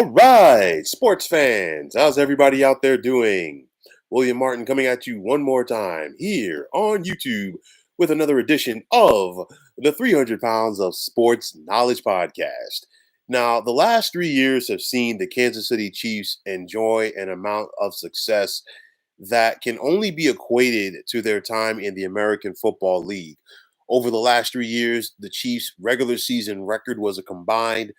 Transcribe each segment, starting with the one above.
All right, sports fans, how's everybody out there doing? William Martin coming at you one more time here on YouTube with another edition of the 300 Pounds of Sports Knowledge Podcast. Now, the last 3 years have seen the Kansas City Chiefs enjoy an amount of success that can only be equated to their time in the American Football League. Over the last 3 years, the Chiefs' regular season record was a combined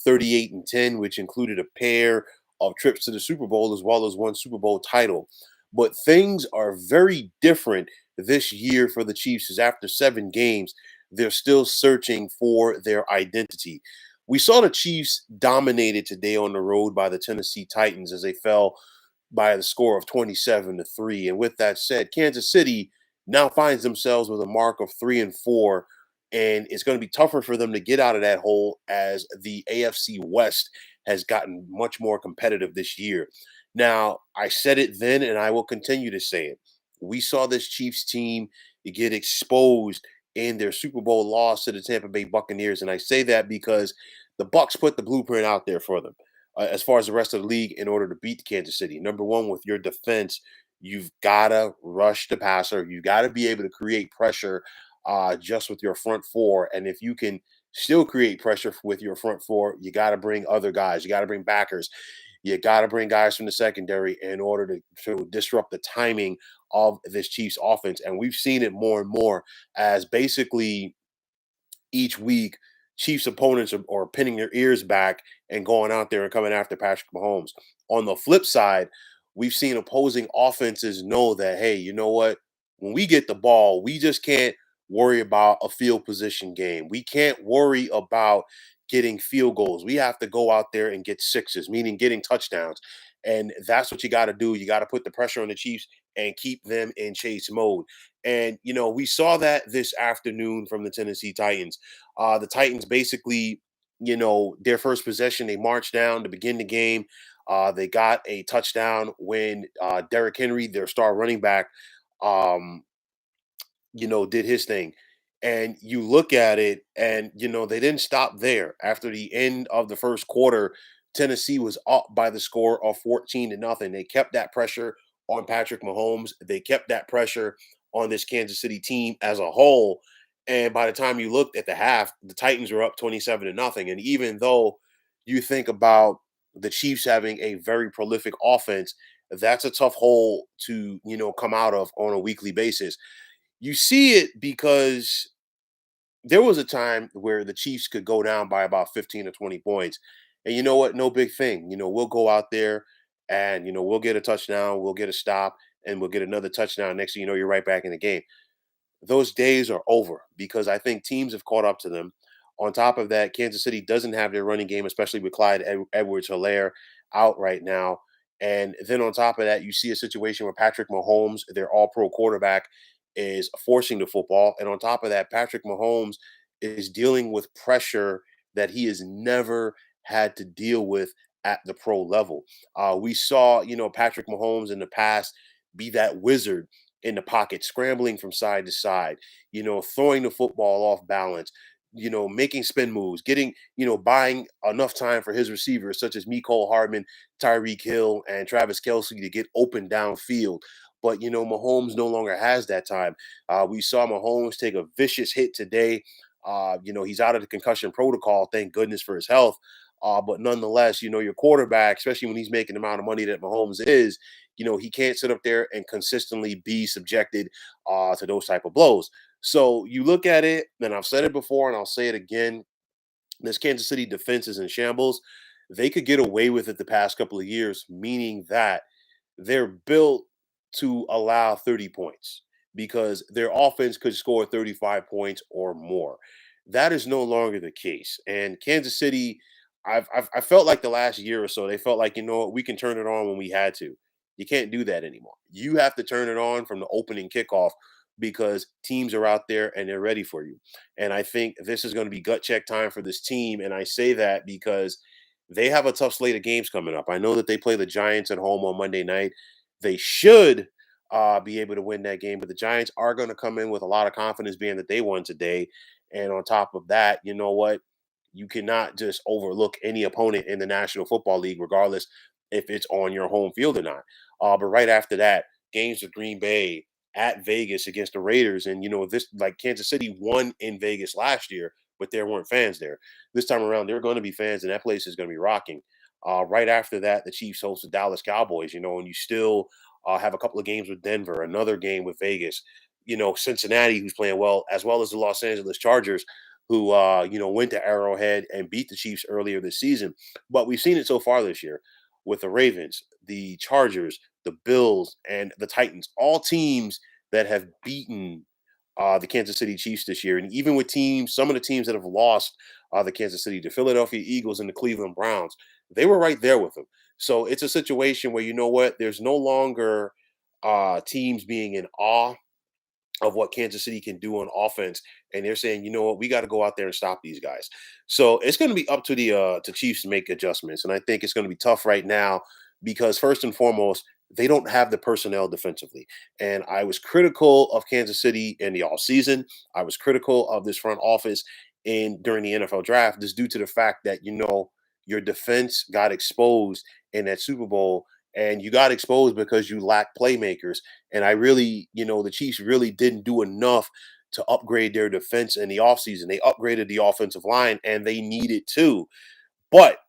38-10, which included a pair of trips to the Super Bowl as well as one Super Bowl title. But things are very different this year for the Chiefs, as after 7 games, they're still searching for their identity. We saw the Chiefs dominated today on the road by the Tennessee Titans as they fell by the score of 27-3. And with that said, Kansas City now finds themselves with a mark of 3-4, and it's going to be tougher for them to get out of that hole as the AFC West has gotten much more competitive this year. Now, I said it then, and I will continue to say it. We saw this Chiefs team get exposed in their Super Bowl loss to the Tampa Bay Buccaneers, and I say that because the Bucs put the blueprint out there for them as far as the rest of the league in order to beat Kansas City. Number one, with your defense, you've got to rush the passer. You got to be able to create pressure just with your front four. And if you can still create pressure with your front four, you got to bring other guys. You got to bring backers. You got to bring guys from the secondary in order to disrupt the timing of this Chiefs offense. And we've seen it more and more as basically each week, Chiefs opponents are pinning their ears back and going out there and coming after Patrick Mahomes. On the flip side, we've seen opposing offenses know that, hey, you know what? When we get the ball, we just can't worry about a field position game. We can't worry about getting field goals. We have to go out there and get sixes, meaning getting touchdowns. And that's what you got to do. You got to put the pressure on the Chiefs and keep them in chase mode. And, we saw that this afternoon from the Tennessee Titans. The Titans basically, their first possession, they marched down to begin the game. They got a touchdown when Derrick Henry, their star running back, um, did his thing. And you look at it, and they didn't stop there. After the end of the first quarter, Tennessee was up by the score of 14-0. They kept that pressure on Patrick Mahomes. They kept that pressure on this Kansas City team as a whole. And by the time you looked at the half, the Titans were up 27-0. And even though you think about the Chiefs having a very prolific offense, that's a tough hole to, come out of on a weekly basis. You see it because there was a time where the Chiefs could go down by about 15 or 20 points. And you know what? No big thing. We'll go out there and, we'll get a touchdown, we'll get a stop, and we'll get another touchdown. Next thing you know, you're right back in the game. Those days are over because I think teams have caught up to them. On top of that, Kansas City doesn't have their running game, especially with Clyde Edwards-Helaire out right now. And then on top of that, you see a situation where Patrick Mahomes, their all-pro quarterback, is forcing the football. And on top of that, Patrick Mahomes is dealing with pressure that he has never had to deal with at the pro level. We saw, Patrick Mahomes in the past be that wizard in the pocket, scrambling from side to side, throwing the football off balance, making spin moves, getting, buying enough time for his receivers, such as Mecole Hardman, Tyreek Hill, and Travis Kelce to get open downfield. But, Mahomes no longer has that time. We saw Mahomes take a vicious hit today. He's out of the concussion protocol, thank goodness for his health. But nonetheless, your quarterback, especially when he's making the amount of money that Mahomes is, he can't sit up there and consistently be subjected to those type of blows. So you look at it, and I've said it before, and I'll say it again. This Kansas City defense is in shambles. They could get away with it the past couple of years, meaning that they're built to allow 30 points because their offense could score 35 points or more. That is no longer the case. And Kansas City, I felt like the last year or so, they felt like, we can turn it on when we had to. You can't do that anymore. You have to turn it on from the opening kickoff because teams are out there and they're ready for you. And I think this is going to be gut check time for this team. And I say that because they have a tough slate of games coming up. I know that they play the Giants at home on Monday night. They should be able to win that game, but the Giants are going to come in with a lot of confidence being that they won today. And on top of that, you know what? you cannot just overlook any opponent in the National Football League, regardless if it's on your home field or not. But right after that, games with Green Bay at Vegas against the Raiders, and this like Kansas City won in Vegas last year, but there weren't fans there. This time around, there are going to be fans, and that place is going to be rocking. Right after that, the Chiefs host the Dallas Cowboys, and you still have a couple of games with Denver, another game with Vegas, Cincinnati, who's playing well as the Los Angeles Chargers, who, went to Arrowhead and beat the Chiefs earlier this season. But we've seen it so far this year with the Ravens, the Chargers, the Bills, and the Titans, all teams that have beaten the Kansas City Chiefs this year. And even with some of the teams that have lost the Kansas City, the Philadelphia Eagles and the Cleveland Browns, they were right there with them. So it's a situation where, you know what, there's no longer teams being in awe of what Kansas City can do on offense, and they're saying, you know what, we got to go out there and stop these guys. So it's going to be up to the to Chiefs to make adjustments, and I think it's going to be tough right now because first and foremost, they don't have the personnel defensively. And I was critical of Kansas City in the off season. I was critical of this front office in during the NFL draft, just due to the fact that your defense got exposed in that Super Bowl, and you got exposed because you lack playmakers. And I really, the Chiefs really didn't do enough to upgrade their defense in the offseason. They upgraded the offensive line and they needed to. But,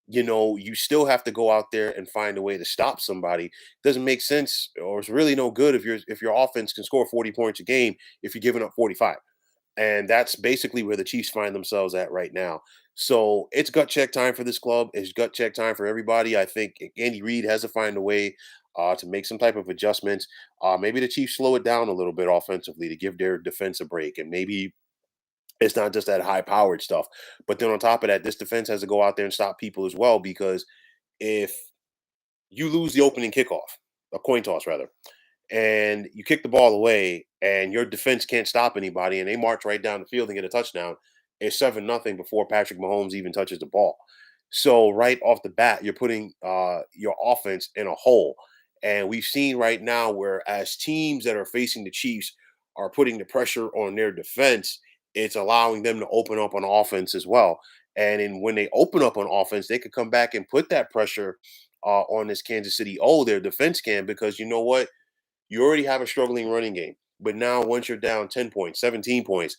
you still have to go out there and find a way to stop somebody. Doesn't make sense, or it's really no good if your offense can score 40 points a game if you're giving up 45. And that's basically where the Chiefs find themselves at right now. So it's gut check time for this club. It's gut check time for everybody. I think Andy Reid has to find a way to make some type of adjustments. Maybe the Chiefs slow it down a little bit offensively to give their defense a break. And maybe it's not just that high powered stuff. But then on top of that, this defense has to go out there and stop people as well. Because if you lose the opening kickoff, a coin toss rather, and you kick the ball away and your defense can't stop anybody and they march right down the field and get a touchdown, it's 7-0 before Patrick Mahomes even touches the ball. So right off the bat, you're putting your offense in a hole. And we've seen right now where as teams that are facing the Chiefs are putting the pressure on their defense, it's allowing them to open up on offense as well. When they open up on offense, they could come back and put that pressure on this Kansas City. Oh, their defense can, because you know what? You already have a struggling running game. But now, once you're down 10 points, 17 points,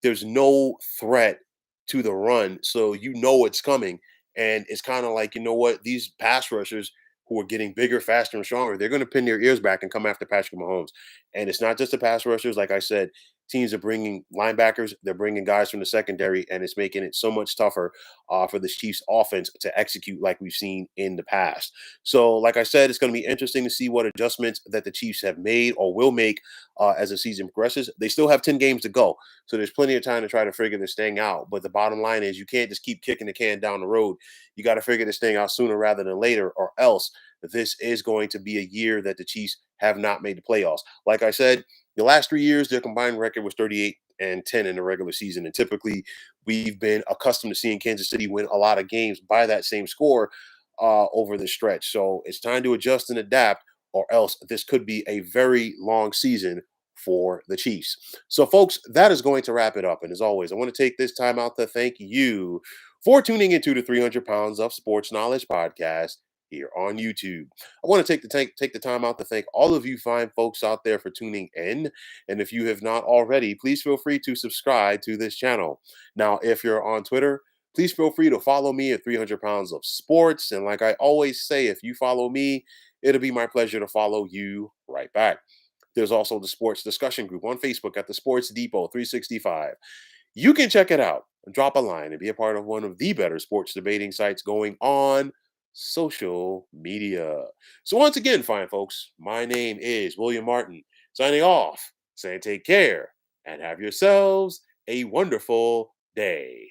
there's no threat to the run. So you know it's coming. And it's kind of like, you know what? These pass rushers who are getting bigger, faster, and stronger, they're going to pin their ears back and come after Patrick Mahomes. And it's not just the pass rushers. Like I said, teams are bringing linebackers, they're bringing guys from the secondary, and it's making it so much tougher for the Chiefs offense to execute like we've seen in the past. So, like I said, it's going to be interesting to see what adjustments that the Chiefs have made or will make as the season progresses. They still have 10 games to go, so there's plenty of time to try to figure this thing out. But the bottom line is, you can't just keep kicking the can down the road. You got to figure this thing out sooner rather than later, or else this is going to be a year that the Chiefs have not made the playoffs. Like I said, the last 3 years, their combined record was 38-10 in the regular season. And typically, we've been accustomed to seeing Kansas City win a lot of games by that same score over the stretch. So it's time to adjust and adapt, or else this could be a very long season for the Chiefs. So, folks, that is going to wrap it up. And as always, I want to take this time out to thank you for tuning into the 300 Pounds of Sports Knowledge podcast here on YouTube. I want to take the time out to thank all of you fine folks out there for tuning in. And if you have not already, please feel free to subscribe to this channel. Now, if you're on Twitter, please feel free to follow me at 300 Pounds of Sports. And like I always say, if you follow me, it'll be my pleasure to follow you right back. There's also the sports discussion group on Facebook at the Sports Depot 365. You can check it out, drop a line, and be a part of one of the better sports debating sites going on social media. So once again, fine folks, my name is William Martin, signing off, saying take care and have yourselves a wonderful day.